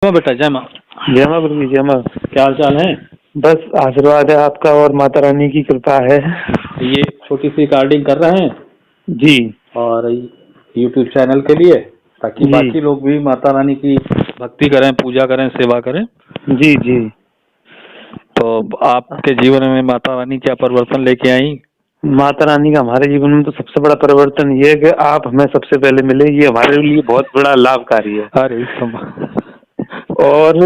माँ बेटा, जय माँ। जय माँ गुरु जी, जय माँ। क्या हाल चाल है? बस आशीर्वाद है आपका और माता रानी की कृपा है। ये छोटी सी रिकॉर्डिंग कर रहे हैं जी। और यूट्यूब चैनल के लिए, ताकि जी बाकी लोग भी माता रानी की भक्ति करें, पूजा करें, सेवा करें। जी जी। तो आपके जीवन में माता रानी क्या परिवर्तन लेके आई? माता रानी का हमारे जीवन में तो सबसे बड़ा परिवर्तन ये है कि आप हमें सबसे पहले मिले, ये हमारे लिए बहुत बड़ा लाभकारी है। अरे और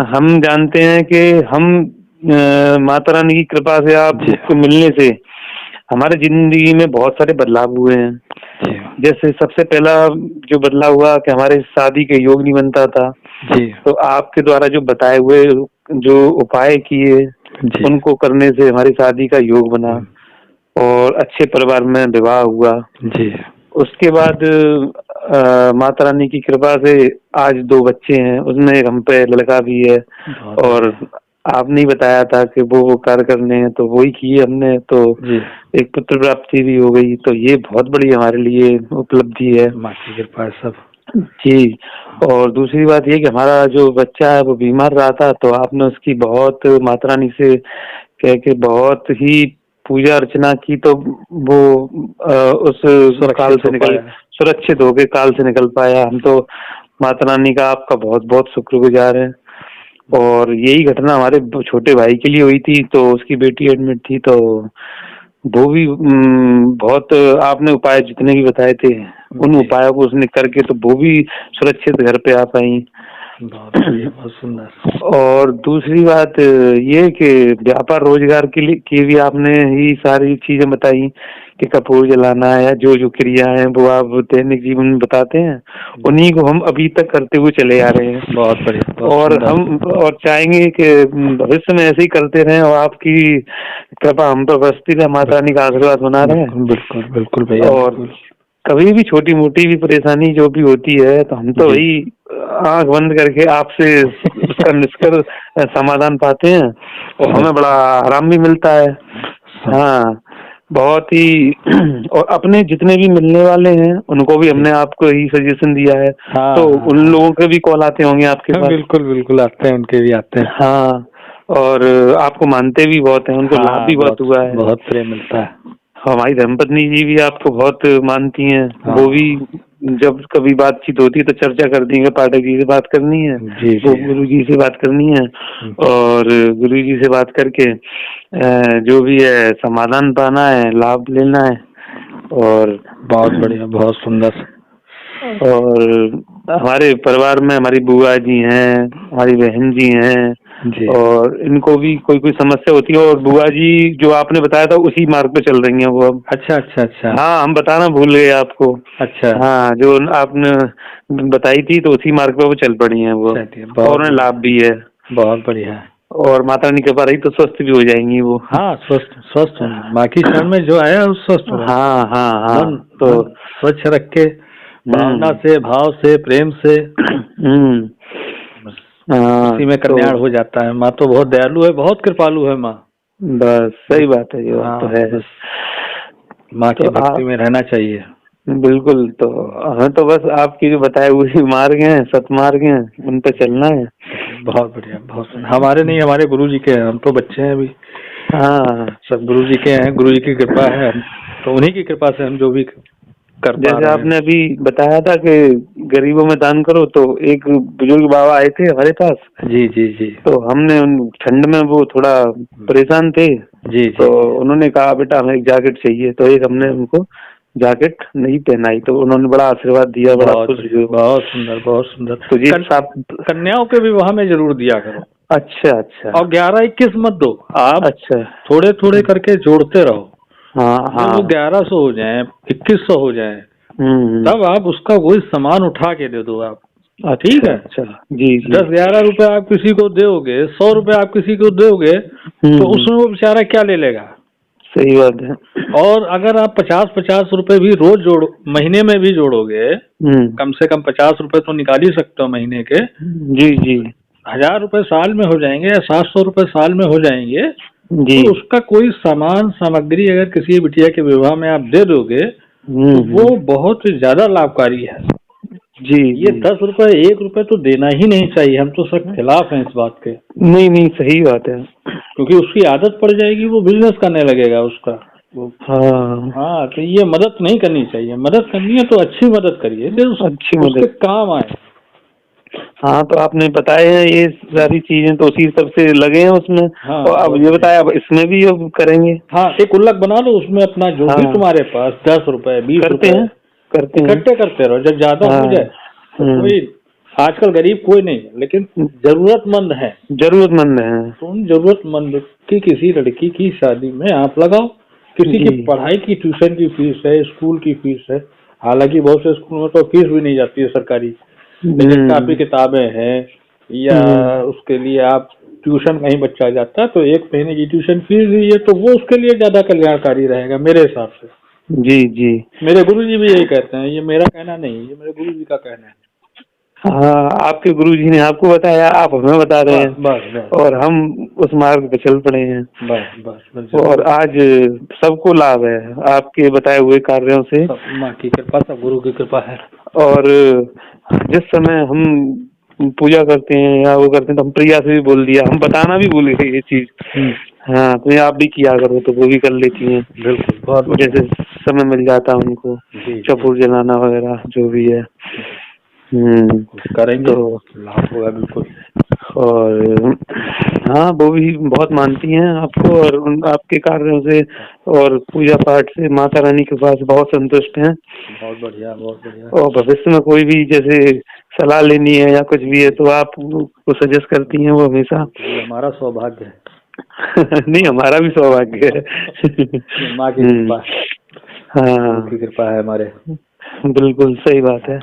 हम जानते हैं कि हम माता रानी की कृपा से आपको मिलने से हमारे जिंदगी में बहुत सारे बदलाव हुए हैं। जैसे सबसे पहला जो बदलाव हुआ कि हमारे शादी के योग नहीं बनता था जी। तो आपके द्वारा जो बताए हुए जो उपाय किए उनको करने से हमारी शादी का योग बना और अच्छे परिवार में विवाह हुआ। जी। उसके बाद माता रानी की कृपा से आज 2 बच्चे हैं, उसमें एक हम पे लड़का भी है। और आपने ही बताया था कि वो कार्य करने हैं तो वही किए हमने, तो एक पुत्र प्राप्ति भी हो गई। तो ये बहुत बड़ी हमारे लिए उपलब्धि है, माँ की कृपा है सब। जी। और दूसरी बात ये कि हमारा जो बच्चा है वो बीमार रहा था, तो आपने उसकी बहुत माता रानी से कह के बहुत ही पूजा अर्चना की, तो वो उस काल से निकल सुरक्षित होके काल से निकल पाया। हम तो माता रानी का आपका बहुत बहुत शुक्रगुजार हैं। और यही घटना हमारे छोटे भाई के लिए हुई थी, तो उसकी बेटी एडमिट थी, तो वो भी बहुत आपने उपाय जितने भी बताए थे उन उपायों को उसने करके तो वो भी सुरक्षित घर पे आ पाई। बहुत सुंदर। और दूसरी बात ये कि व्यापार रोजगार के लिए की भी आपने ही सारी चीजें बताई कि कपूर जलाना है या जो जो क्रिया है वो आप दैनिक जीवन में बताते हैं, उन्हीं को हम अभी तक करते हुए चले आ रहे हैं। बहुत बढ़िया। और हम और चाहेंगे कि भविष्य में ऐसे ही करते रहें और आपकी कृपा हम पर बरसती रहे, माता रानी का आशीर्वाद बना रहे। बिल्कुल बिल्कुल भैया। और कभी भी छोटी मोटी भी परेशानी जो भी होती है तो हम तो वही आंख बंद करके आपसे उसका निष्कर समाधान पाते हैं और हमें बड़ा आराम भी मिलता है। हाँ, बहुत ही। और अपने जितने भी मिलने वाले हैं उनको भी हमने आपको ही सजेशन दिया है। तो उन लोगों के भी कॉल आते होंगे आपके पास? बिल्कुल बिल्कुल आते हैं, उनके भी आते हैं। हाँ, और आपको मानते भी बहुत हैं, उनको लाभ भी बहुत हुआ है, बहुत प्रेम मिलता है। हमारी धर्मपत्नी जी भी आपको बहुत मानती हैं। वो भी जब कभी बातचीत होती है तो चर्चा करती है, पाठक जी से बात करनी है, वो गुरु जी से बात करनी है, और गुरु जी से बात करके जो भी है समाधान पाना है, लाभ लेना है। और बहुत बढ़िया, बहुत सुंदर। और हमारे परिवार में हमारी बुआ जी हैं, हमारी बहन जी हैं, और इनको भी कोई कोई समस्या होती है, और बुआ जी जो आपने बताया था उसी मार्ग पे चल रही हैं वो अब। अच्छा अच्छा अच्छा। हाँ, हम बताना भूल गए आपको। अच्छा। हाँ, जो आपने बताई थी तो उसी मार्ग पे वो चल पड़ी हैं वो, और उन्हें लाभ भी है। बहुत बढ़िया। और माता रानी कृपा रही तो स्वस्थ भी हो जाएंगी वो। हाँ, स्वस्थ माँ की शरण में जो आया उस स्वस्थ हो। हाँ हाँ हाँ। तो स्वच्छ रख के, भावना से, भाव से, प्रेम से उसी में कल्याण हो जाता है। माँ तो बहुत दयालु है, बहुत कृपालु है माँ। बस सही बात है, ये बात तो है। माँ की भक्ति में रहना चाहिए। बिल्कुल। तो हमें तो बस आपकी जो बताए हुए मार्ग हैं, सतमार्ग हैं, उन पे चलना है। बहुत बढ़िया, बहुत हमारे नहीं, हमारे गुरु जी के हैं, हम तो बच्चे हैं अभी। हाँ, सब गुरु जी के हैं, गुरु जी की कृपा है, तो उन्हीं की कृपा से हम जो भी कर पा रहे हैं। जैसे आपने अभी बताया था कि गरीबों में दान करो, तो एक बुजुर्ग बाबा आए थे हमारे पास। जी जी जी। तो हमने ठंड में वो थोड़ा परेशान थे। जी। तो उन्होंने कहा बेटा हमें एक जैकेट चाहिए, तो एक हमने उनको जैकेट नहीं पहनाई, तो उन्होंने बड़ा आशीर्वाद दिया, बड़ा खुश हुए। बहुत सुंदर, बहुत सुंदर। तो जी कन्याओं के विवाह में जरूर दिया करो। अच्छा अच्छा। और 11-21 मत दो आप। अच्छा। थोड़े थोड़े करके जोड़ते रहो। हाँ हाँ। वो 1100 हो जाए, 2100 हो जाए, तब आप उसका वही सामान उठा के दे दो आप। ठीक है। अच्छा जी। 10-11 रुपए आप किसी को दोगे, 100 रुपए आप किसी को दोगे, तो उसमें वो बेचारा क्या ले लेगा? सही बात है। और अगर आप 50-50 रुपए भी रोज महीने में भी जोड़ोगे, कम से कम 50 रुपए तो निकाल ही सकते हो महीने के। जी जी। 1000 रुपए साल में हो जाएंगे या 700 रुपए साल में हो जाएंगे जी। तो उसका कोई सामान सामग्री अगर किसी बिटिया के विवाह में आप दे दोगे तो वो बहुत ज्यादा लाभकारी है। जी ये 10 रुपए 1 रुपए तो देना ही नहीं चाहिए। हम तो सख्त खिलाफ हैं इस बात के। नहीं नहीं, सही बात है। क्योंकि उसकी आदत पड़ जाएगी, वो बिजनेस करने लगेगा उसका। हाँ, तो ये मदद नहीं करनी चाहिए। मदद करनी है तो अच्छी मदद करिए, अच्छी मदद उसके काम आए। हाँ, तो आपने बताया है ये सारी चीजें, तो उसी सब से लगे हैं उसमें। हाँ, और अब ये बताया, अब इसमें भी अब करेंगे। हाँ, एक गुल्लक बना लो, उसमें अपना जो भी तुम्हारे पास 10 रुपए 20 रुपए करते हैं, इकट्ठे करते रहो। जब ज्यादा हो जाए तो कोई, आजकल गरीब कोई नहीं है, लेकिन जरूरतमंद है तो उन जरूरतमंद की किसी लड़की की शादी में आप लगाओ। किसी की पढ़ाई की, ट्यूशन की फीस है, स्कूल की फीस है। हालांकि बहुत से स्कूल में तो फीस भी नहीं जाती है सरकारी, लेकिन कापी किताबें हैं, या उसके लिए आप ट्यूशन कहीं बच्चा जाता है तो 1 महीने की ट्यूशन फीस दी है, तो वो उसके लिए ज्यादा कल्याणकारी रहेगा मेरे हिसाब से। जी जी, मेरे गुरुजी भी यही कहते हैं। ये मेरा कहना नहीं, ये मेरे गुरुजी का कहना है। हाँ, आपके गुरुजी ने आपको बताया, आप हमें बता रहे हैं। बस। और हम उस मार्ग पे चल पड़े हैं। बस। और आज सबको लाभ है आपके बताए हुए कार्यों से। माँ की कृपा, सब गुरु की कृपा है। और जिस समय हम पूजा करते हैं या वो करते हैं, तो हम प्रिया से भी बोल दिया, हम बताना भी भूल गए ये चीज। हाँ, तो आप भी किया करो, तो वो भी कर लेती हैं। बिल्कुल, बहुत जैसे समय मिल जाता है उनको, चपूर जलाना वगैरह जो भी है। करेंगे तो लाभ होगा बिल्कुल। और हाँ, वो भी बहुत मानती हैं आपको और आपके कार्यों से और पूजा पाठ से माता रानी के पास बहुत संतुष्ट हैं। बहुत बढ़िया, बहुत बढ़िया। और भविष्य में कोई भी जैसे सलाह लेनी है या कुछ भी है तो आप को सजेस्ट करती हैं वो हमेशा। हमारा सौभाग्य है। नहीं, हमारा भी सौभाग्य है। माँ की कृपा। हाँ, की कृपा है हमारे। बिल्कुल सही बात है।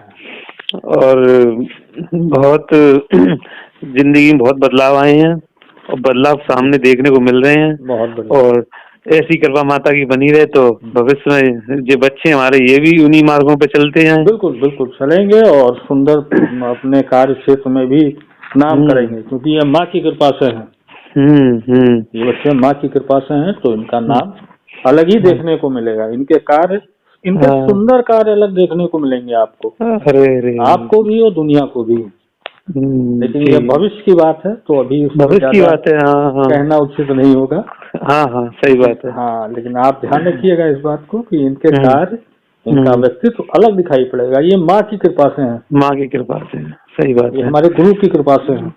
और बहुत जिंदगी में बहुत बदलाव आए हैं और बदलाव सामने देखने को मिल रहे हैं। बहुत बढ़िया। और ऐसी कृपा माता की बनी रहे तो भविष्य में जो बच्चे हमारे ये भी उन्हीं मार्गों पे चलते हैं। बिल्कुल बिल्कुल चलेंगे और सुंदर अपने कार्य क्षेत्र में भी नाम करेंगे, क्योंकि ये माँ की कृपा से है। ये बच्चे माँ की कृपा से हैं, तो इनका नाम अलग ही देखने को मिलेगा। इनके कार्य, इनके सुंदर कार्य अलग देखने को मिलेंगे आपको। अरे आपको भी और दुनिया को भी। लेकिन ये भविष्य की बात है, तो अभी भविष्य की बात है। हाँ, कहना उचित नहीं होगा। हाँ, सही बात है। हाँ, लेकिन आप ध्यान रखिएगा इस बात को कि इनके कार्य, इनका व्यक्तित्व अलग दिखाई पड़ेगा। ये माँ की कृपा से है। माँ की कृपा से, सही बात है। हमारे गुरु की कृपा से है।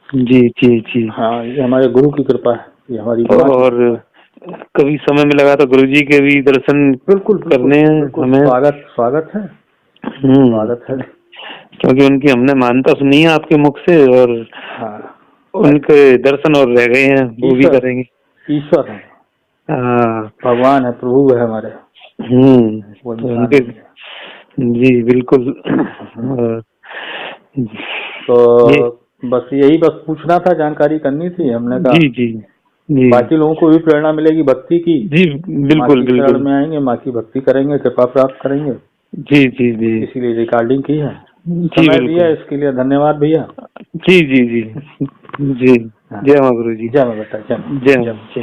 जी। हाँ, ये हमारे गुरु की कृपा है, ये हमारी। और कभी समय में लगा तो गुरुजी के भी दर्शन बिल्कुल करने हैं हमें। स्वागत है। स्वागत है, क्योंकि उनकी हमने मान्यता सुनी है आपके मुख से, और उनके दर्शन और रह गए हैं, वो भी करेंगे। ईश्वर है, भगवान है, प्रभु है हमारे। तो उनके, जी बिल्कुल। तो बस यही पूछना था, जानकारी करनी थी हमने कहा। जी। बाकी लोगों को भी प्रेरणा मिलेगी भक्ति की। जी बिल्कुल। शरण में आएंगे, माँ की भक्ति करेंगे, कृपा प्राप्त करेंगे। जी। इसीलिए रिकॉर्डिंग की है। समय दिया इसके लिए धन्यवाद भैया। जी। जय माँ गुरु जी। जय माँ बेटा, जय।